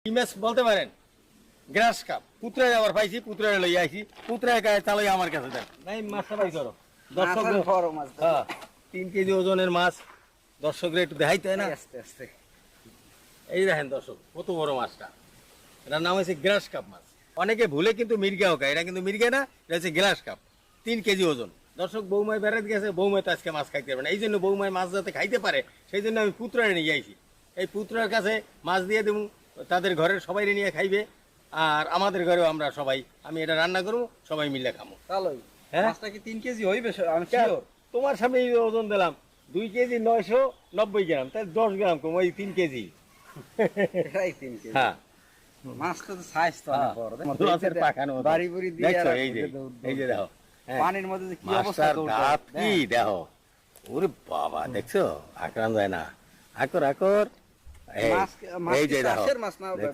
কি মাছ বলতে পারেন? গ্রাস কাপ। পুত্রায় আবার পাইছি, পুত্রায় লই আইছি, পুত্রায় গায়ে চালাই আমার কাছে দেন। নাই মাছটা বাই করো। দর্শক বড় মাছ। হ্যাঁ 3 কেজি ওজনের মাছ দর্শকরা একটু দেখাইতে হয় না। আস্তে আস্তে। এই দেখেন দর্শক কত বড় মাছটা। এটার নাম হচ্ছে গ্রাস কাপ মাছ। অনেকে ভুলে কিন্তু মির্গাও খায়, এটা কিন্তু মির্গা না, এটা হচ্ছে গ্রাস কাপ। 3 কেজি ওজন। দর্শক বৌমায় বেড়াতে গেছে, বৌমায় তো আজকে মাছ খাইতে পারবে না, এই জন্য বৌমায় মাছ যাতে খাইতে পারে সেই জন্য আমি পুত্রারে নিয়ে আইছি। এই পুত্রার কাছে মাছ দিয়ে দেবো, তাদের ঘরের সবাই নিয়ে খাইবে, আর আমাদের ঘরেও আমরা সবাই, আমি এটা রান্না করবো, সবাই মিলে খাবো। তাহলেই হ্যাঁ? মাছটা কি 3 কেজি হইবে? আমি শিওর। তোমার সামনে এই ওজন দিলাম 2 কেজি 990 গ্রাম, তাই 10 গ্রাম কম, ওই 3 কেজি। এটাই 3 কেজি। হ্যাঁ মাছটা তো সাইজ তো অনেক বড়। মাছের পাখানো মতো। বাড়ি বুড়ি দিয়ে দেখছো, আর এই যে এই যে দেখো, হ্যাঁ। পানির মধ্যে যে কি অবস্থা মাছটার দৌড়টা। দাঁত কি দেখো, ওরে বাবা, দেখছো আঁকড়ান যায় না, আকর আকর, এই মাছ এই যে কি দেখো, চাষের মাছ না